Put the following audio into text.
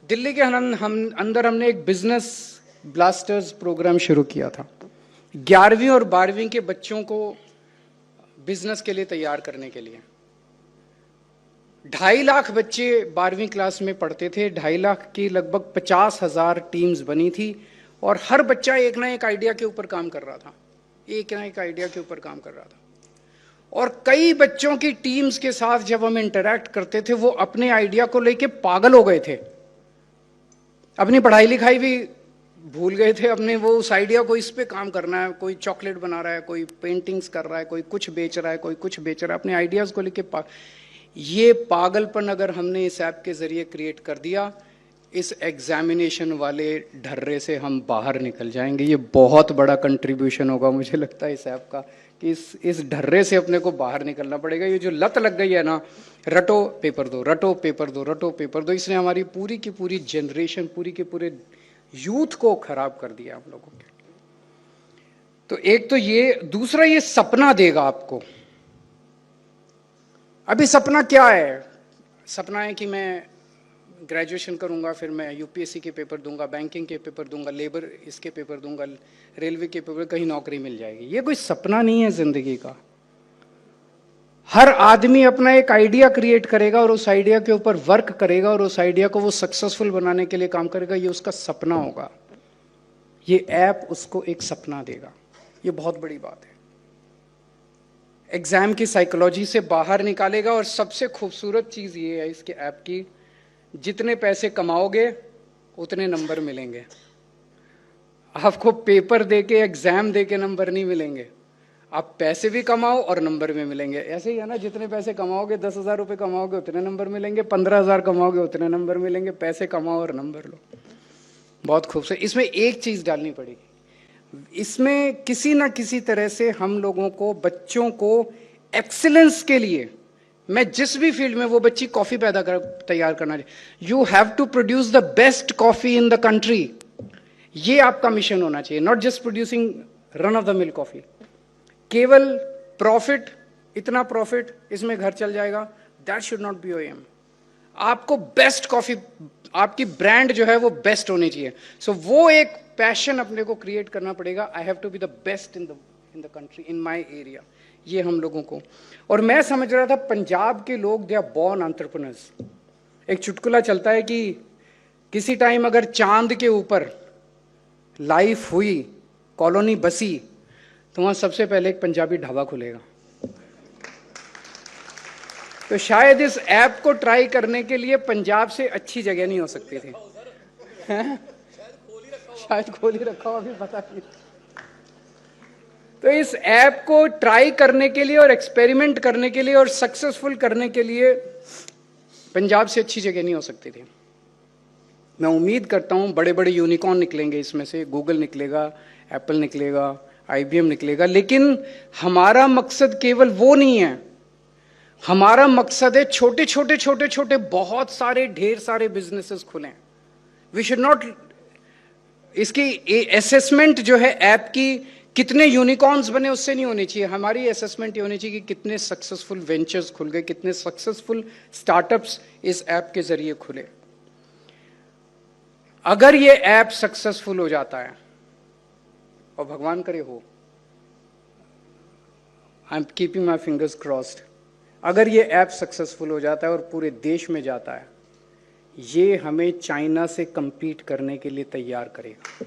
दिल्ली के अंदर हमने एक बिजनेस ब्लास्टर्स प्रोग्राम शुरू किया था। 11वीं और 12वीं के बच्चों को बिजनेस के लिए तैयार करने के लिए 2.5 लाख बच्चे 12वीं क्लास में पढ़ते थे। 2.5 लाख की लगभग 50,000 टीम्स बनी थी और हर बच्चा एक ना एक आइडिया के ऊपर काम कर रहा था, एक ना एक आइडिया के ऊपर काम कर रहा था। और कई बच्चों की टीम्स के साथ जब हम इंटरैक्ट करते थे, वो अपने आइडिया को लेके पागल हो गए थे, अपनी पढ़ाई लिखाई भी भूल गए थे। अपने वो उस आइडिया को, इस पे काम करना है, कोई चॉकलेट बना रहा है, कोई पेंटिंग्स कर रहा है, कोई कुछ बेच रहा है, कोई कुछ बेच रहा है, अपने आइडियाज को लेके ये पागलपन अगर हमने इस ऐप के जरिए क्रिएट कर दिया, इस एग्जामिनेशन वाले ढर्रे से हम बाहर निकल जाएंगे। ये बहुत बड़ा कंट्रीब्यूशन होगा मुझे लगता है इस ऐप का, कि इस ढर्रे से अपने को बाहर निकलना पड़ेगा। ये जो लत लग गई है ना, रटो पेपर दो, रटो पेपर दो, रटो पेपर दो, इसने हमारी पूरी की पूरी जनरेशन, पूरी के पूरे यूथ को खराब कर दिया हम लोगों के। तो एक तो ये, दूसरा ये सपना देगा आपको। अभी सपना क्या है? सपना है कि मैं ग्रेजुएशन करूंगा, फिर मैं यूपीएससी के पेपर दूंगा, बैंकिंग के पेपर दूंगा, लेबर इसके पेपर दूंगा, रेलवे के पेपर, कहीं नौकरी मिल जाएगी। ये कोई सपना नहीं है जिंदगी का। हर आदमी अपना एक आइडिया क्रिएट करेगा और उस आइडिया के ऊपर वर्क करेगा और उस आइडिया को वो सक्सेसफुल बनाने के लिए काम करेगा। ये उसका सपना होगा। ये ऐप उसको एक सपना देगा। ये बहुत बड़ी बात है। एग्जाम की साइकोलॉजी से बाहर निकालेगा। और सबसे खूबसूरत चीज ये है इसके ऐप की, जितने पैसे कमाओगे उतने नंबर मिलेंगे। आपको पेपर देके, एग्जाम देके नंबर नहीं मिलेंगे। आप पैसे भी कमाओ और नंबर भी मिलेंगे। ऐसे ही है ना, जितने पैसे कमाओगे, 10,000 रुपये कमाओगे उतने नंबर मिलेंगे, 15,000 कमाओगे उतने नंबर मिलेंगे। पैसे कमाओ और नंबर लो। बहुत खूबसूरत। इसमें एक चीज डालनी पड़ेगी, इसमें किसी ना किसी तरह से हम लोगों को, बच्चों को एक्सीलेंस के लिए, मैं जिस भी फील्ड में, वो बच्ची कॉफी तैयार करना चाहिए। You have to produce the best coffee in the country. ये आपका मिशन होना चाहिए, not just producing run of the mill coffee. केवल प्रॉफिट, इतना प्रॉफिट, इसमें घर चल जाएगा, that should not be your aim. आपको बेस्ट कॉफी, आपकी ब्रांड जो है वो बेस्ट होनी चाहिए। सो वो एक पैशन अपने को क्रिएट करना पड़ेगा। I have to be the best in the country, in my area. ये हम लोगों को। और मैं समझ रहा था पंजाब के लोग, दे आर बोर्न एंटरप्रेन्योर्स। एक चुटकुला चलता है कि किसी टाइम अगर चांद के ऊपर लाइफ हुई, कॉलोनी बसी, तो वहां सबसे पहले एक पंजाबी ढाबा खुलेगा। तो शायद इस ऐप को ट्राई करने के लिए पंजाब से अच्छी जगह नहीं हो सकती थी। शायद खोल ही रखा हो, अभी पता नहीं। तो इस ऐप को ट्राई करने के लिए और एक्सपेरिमेंट करने के लिए और सक्सेसफुल करने के लिए पंजाब से अच्छी जगह नहीं हो सकती थी। मैं उम्मीद करता हूं बड़े बड़े यूनिकॉर्न निकलेंगे इसमें से, गूगल निकलेगा, एप्पल निकलेगा, IBM निकलेगा। लेकिन हमारा मकसद केवल वो नहीं है। हमारा मकसद है छोटे छोटे छोटे छोटे बहुत सारे, ढेर सारे बिजनेसेस खुलें। वी शुड नॉट, इसकी असेसमेंट जो है ऐप की, कितने यूनिकॉर्न्स बने उससे नहीं होनी चाहिए। हमारी असेसमेंट ये होनी चाहिए कि कितने सक्सेसफुल वेंचर्स खुल गए, कितने सक्सेसफुल स्टार्टअप्स इस ऐप के जरिए खुले। अगर ये ऐप सक्सेसफुल हो जाता है, और भगवान करे हो, I am keeping my fingers crossed, अगर ये ऐप सक्सेसफुल हो जाता है और पूरे देश में जाता है, ये हमें चाइना से compete करने के लिए तैयार करेगा।